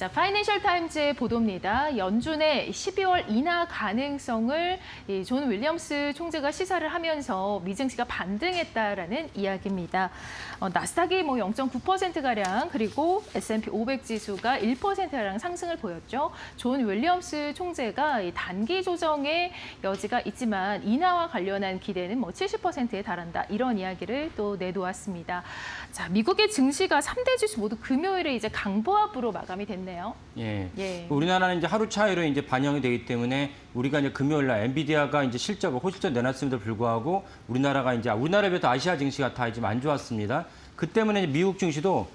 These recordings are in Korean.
자, 파이낸셜 타임즈의 보도입니다. 연준의 12월 인하 가능성을 존 윌리엄스 총재가 시사를 하면서 미증시가 반등했다라는 이야기입니다. 나스닥이 0.9%가량 그리고 S&P 500 지수가 1%가량 상승을 보였죠. 존 윌리엄스 총재가 단기 조정의 여지가 있지만 인하와 관련한 기대는 70%에 달한다. 이런 이야기를 또 내놓았습니다. 자, 미국의 증시가 3대 지수 모두 금요일에 이제 강보합으로 마감이 됐네요. 예. 우리나라는 이제 하루 차이로 이제 반영이 되기 때문에 우리가 이제 금요일 날 엔비디아가 이제 실적을 호실적 내놨음에도 불구하고 우리나라에 비해서 아시아 증시가 다 지금 안 좋았습니다. 그 때문에 미국 증시도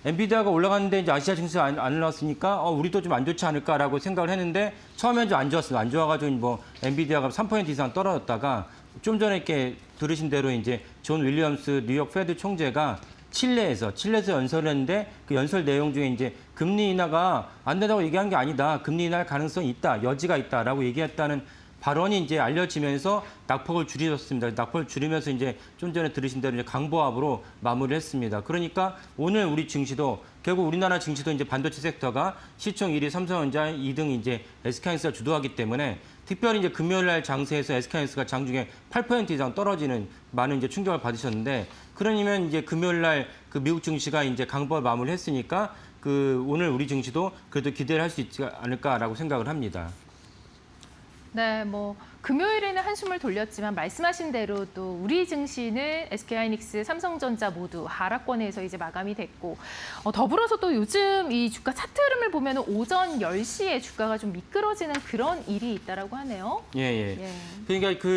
엔비디아가 올라갔는데 이제 아시아 증시가 안 올라왔으니까 우리도 좀 안 좋지 않을까라고 생각을 했는데 처음엔 좀 안 좋았습니다. 안 좋아가지고 엔비디아가 3% 이상 떨어졌다가 좀 전에 이렇게 들으신 대로 이제 존 윌리엄스 뉴욕 페드 총재가 칠레에서 연설을 했는데 그 연설 내용 중에 이제 금리 인하가 안 된다고 얘기한 게 아니다. 금리 인하할 가능성이 있다. 여지가 있다라고 얘기했다는 발언이 이제 알려지면서 낙폭을 줄여줬습니다. 낙폭을 줄이면서 이제 좀 전에 들으신 대로 이제 강보합으로 마무리를 했습니다. 그러니까 오늘 우리 증시도 결국 우리나라 증시도 이제 반도체 섹터가 시총 1위 삼성전자, 2등 이제 SK하이닉스가 주도하기 때문에 특별히 이제 금요일 날 장세에서 SK하이닉스가 장중에 8% 이상 떨어지는 많은 이제 충격을 받으셨는데 그러면 이제 금요일 날 그 미국 증시가 이제 강보합 마무리했으니까 그 오늘 우리 증시도 그래도 기대를 할 수 있지 않을까라고 생각을 합니다. 네, 금요일에는 한숨을 돌렸지만 말씀하신 대로 또 우리 증시는 SK하이닉스, 삼성전자 모두 하락권에서 이제 마감이 됐고 더불어서 또 요즘 이 주가 차트 흐름을 보면 오전 10시에 주가가 좀 미끄러지는 그런 일이 있다라고 하네요. 예. 그러니까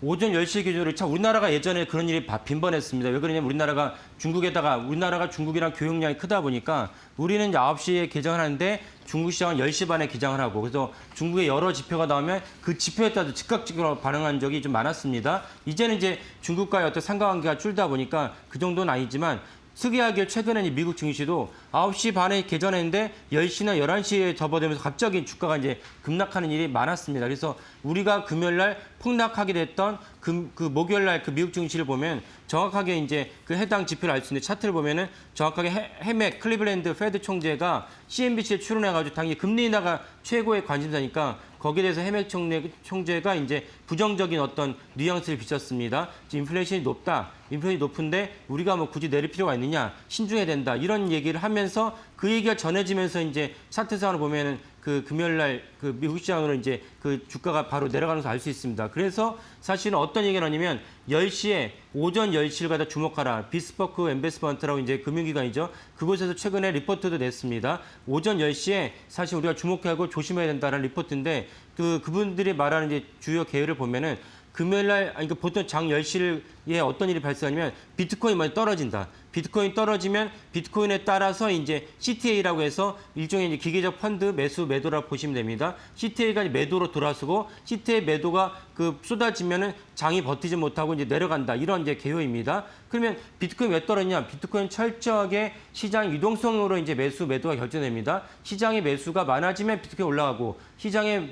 오전 10시 기준으로 참 우리나라가 예전에 그런 일이 빈번했습니다. 왜 그러냐면 우리나라가 중국이랑 교역량이 크다 보니까 우리는 이제 9시에 개장을 하는데 중국 시장은 10시 반에 개장을 하고 그래서 중국의 여러 지표가 나오면 그 지표에 따라 즉각적으로 반응한 적이 좀 많았습니다. 이제는 이제 중국과의 어떤 상관관계가 줄다 보니까 그 정도는 아니지만 특이하게 최근에 미국 증시도 9시 반에 개전했는데 10시나 11시에 접어들면서 갑자기 주가가 이제 급락하는 일이 많았습니다. 그래서 우리가 금요일 날 폭락하게 됐던 그 목요일 날 그 미국 증시를 보면 정확하게 이제 그 해당 지표를 알 수 있는데 차트를 보면은 정확하게 해맥 클리블랜드 페드 총재가 CNBC에 출연해가지고 당연히 금리 인하가 최고의 관심사니까 거기에 대해서 해맥 총재가 이제 부정적인 어떤 뉘앙스를 비쳤습니다. 인플레이션이 높다. 인플레이션이 높은데 우리가 굳이 내릴 필요가 있느냐. 신중해야 된다. 이런 얘기를 하면서 그 얘기가 전해지면서 이제 차트 상을 보면은 그 금요일 날 그 미국 시장으로 이제 그 주가가 바로 내려가는 걸 알 수 있습니다. 그래서 사실은 어떤 얘기를 하냐면 10시에 오전 10시를 갖다 주목하라. 비스포크 엠베스먼트라고 이제 금융기관이죠. 그곳에서 최근에 리포트도 냈습니다. 오전 10시에 사실 우리가 주목하고 조심해야 된다는 리포트인데 그분들이 말하는 이제 주요 계획을 보면은 금요일 날, 그러니까 보통 장 10시에 어떤 일이 발생하냐면 비트코인 많이 떨어진다. 비트코인 떨어지면 비트코인에 따라서 이제 CTA라고 해서 일종의 이제 기계적 펀드 매도라고 보시면 됩니다. CTA가 매도로 돌아서고 CTA 매도가 쏟아지면은 장이 버티지 못하고 이제 내려간다. 이런 이제 개요입니다. 그러면 비트코인 왜 떨어지냐? 비트코인 철저하게 시장 유동성으로 이제 매도가 결정됩니다. 시장의 매수가 많아지면 비트코인 올라가고 시장의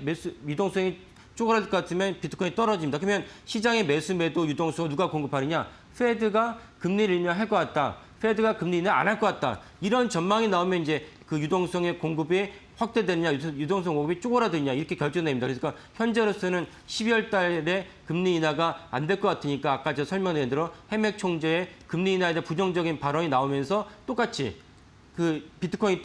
유동성이 쪼그라들 것 같으면 비트코인이 떨어집니다. 그러면 시장의 매도 유동성을 누가 공급하느냐? 페드가 금리를 인하할 것 같다. 페드가 금리 인하 안 할 것 같다. 이런 전망이 나오면 이제 그 유동성의 공급이 확대되느냐, 유동성 공급이 쪼그라드느냐 이렇게 결정됩니다. 그러니까 현재로서는 12월 달에 금리 인하가 안 될 것 같으니까 아까 제가 설명드린 대로 해맥 총재의 금리 인하에 대한 부정적인 발언이 나오면서 똑같이 비트코인이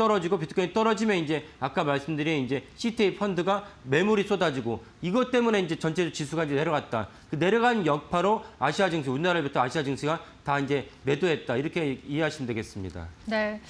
떨어지면 이제 아까 말씀드린 이제 CTA 펀드가 매물이 쏟아지고 이것 때문에 이제 전체 지수가 이제 내려갔다. 그 내려간 여파로 아시아 증시, 우리나라부터 아시아 증시가 다 이제 매도했다. 이렇게 이해하시면 되겠습니다. 네.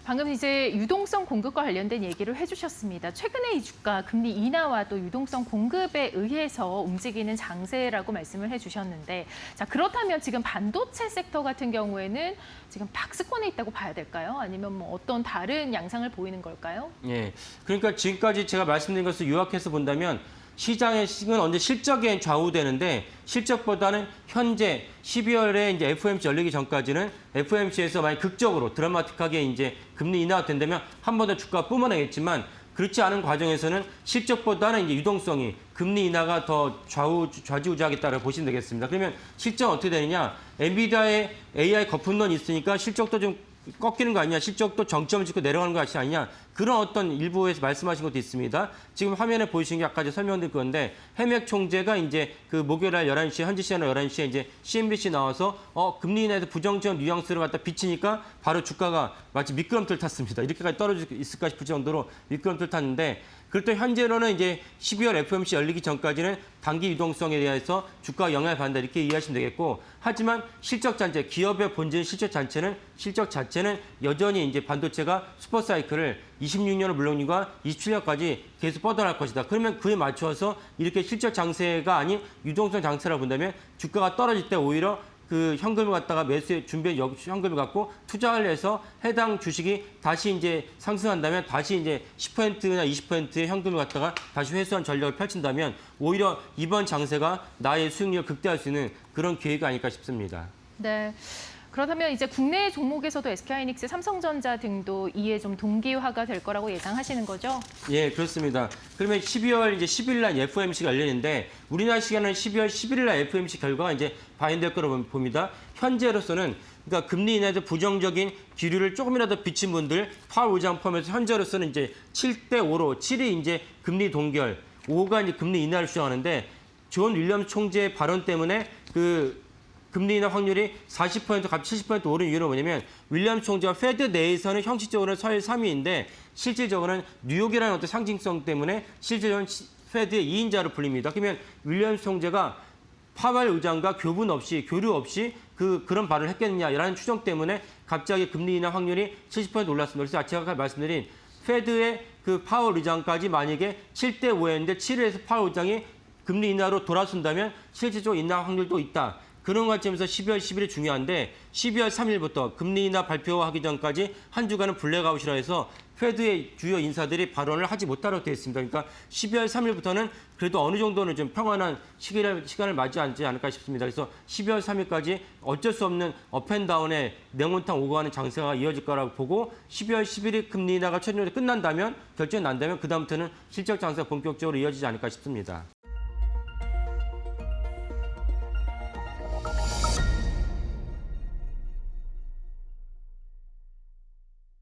방금 이제 유동성 공급과 관련된 얘기를 해주셨습니다. 최근에 이 주가 금리 인하와 또 유동성 공급에 의해서 움직이는 장세라고 말씀을 해주셨는데, 자 그렇다면 지금 반도체 섹터 같은 경우에는 지금 박스권에 있다고 봐야 될까요? 아니면 어떤 다른 양상을 보이는 걸까요? 예, 그러니까 지금까지 제가 말씀드린 것을 요약해서 본다면. 시장의 언제 실적에 좌우되는데 실적보다는 현재 12월에 이제 FOMC 열리기 전까지는 FOMC에서 만약 극적으로 드라마틱하게 이제 금리 인하가 된다면 한 번 더 주가가 뿜어내겠지만 그렇지 않은 과정에서는 실적보다는 이제 유동성이 금리 인하가 더 좌지우지하겠다고 보시면 되겠습니다. 그러면 실적은 어떻게 되느냐? 엔비디아의 AI 거품론이 있으니까 실적도 좀 꺾이는 거 아니냐, 실적도 정점을 찍고 내려가는 거 아니냐, 그런 어떤 일부에서 말씀하신 것도 있습니다. 지금 화면에 보이신 게 아까 설명드린 건데, 해맥 총재가 이제 그 목요일 날 11시에, 현지 시간으로 11시에 이제 CNBC 나와서 금리 인하에서 부정적 뉘앙스를 갖다 비치니까 바로 주가가 마치 미끄럼틀 탔습니다. 이렇게까지 떨어질 수 있을까 싶을 정도로 미끄럼틀 탔는데, 그렇다면 현재로는 이제 12월 FOMC 열리기 전까지는 단기 유동성에 대해서 주가가 영향을 받는다 이렇게 이해하시면 되겠고, 하지만 실적 자체, 기업의 본질 실적 자체는 여전히 이제 반도체가 슈퍼 사이클을 26년을 물론이고 27년까지 계속 뻗어날 것이다. 그러면 그에 맞춰서 이렇게 실적 장세가 아닌 유동성 장세라고 본다면 주가가 떨어질 때 오히려 그 현금을 갖다가 매수에 준비한 현금을 갖고 투자를 해서 해당 주식이 다시 이제 상승한다면 다시 이제 10%나 20%의 현금을 갖다가 다시 회수한 전략을 펼친다면 오히려 이번 장세가 나의 수익률을 극대화할 수 있는 그런 기회가 아닐까 싶습니다. 네. 그렇다면 이제 국내 종목에서도 SK하이닉스, 삼성전자 등도 이에 좀 동기화가 될 거라고 예상하시는 거죠? 예, 그렇습니다. 그러면 12월 이제 10일 날 FOMC가 열리는데 우리나라 시간은 12월 11일 날 FOMC 결과가 이제 반영될 거라고 봅니다. 현재로서는 그러니까 금리 인하에서 부정적인 기류를 조금이라도 비친 분들 파월 의장 포함해서 현재로서는 이제 7대5로 7이 이제 금리 동결, 5가 이제 금리 인하를 주장하는데 존 윌리엄스 총재의 발언 때문에 그 금리 인하 확률이 40% 갑자기 70% 오른 이유는 뭐냐면 윌리엄스 총재와 페드 내에서는 형식적으로는 서열 3위인데 실질적으로는 뉴욕이라는 어떤 상징성 때문에 실질적으로는 페드의 2인자로 불립니다. 그러면 윌리엄스 총재가 파월 의장과 교류 없이 그런 발언을 했겠느냐라는 추정 때문에 갑자기 금리 인하 확률이 70% 올랐습니다. 그래서 제가 말씀드린 페드의 그 파월 의장까지 만약에 7대5였는데 7에서 파월 의장이 금리 인하로 돌아선다면 실질적으로 인하 확률도 있다. 그런 관점에서 12월 10일이 중요한데 12월 3일부터 금리 인하 발표하기 전까지 한 주간은 블랙아웃이라 해서 페드의 주요 인사들이 발언을 하지 못하도록 되어 있습니다. 그러니까 12월 3일부터는 그래도 어느 정도는 좀 평안한 시간을 맞이하지 않을까 싶습니다. 그래서 12월 3일까지 어쩔 수 없는 업앤다운의 냉온탕 오고 가는 장세가 이어질 거라고 보고 12월 11일 금리 인하가 최종적으로 끝난다면 결정이 난다면 그다음부터는 실적 장세가 본격적으로 이어지지 않을까 싶습니다.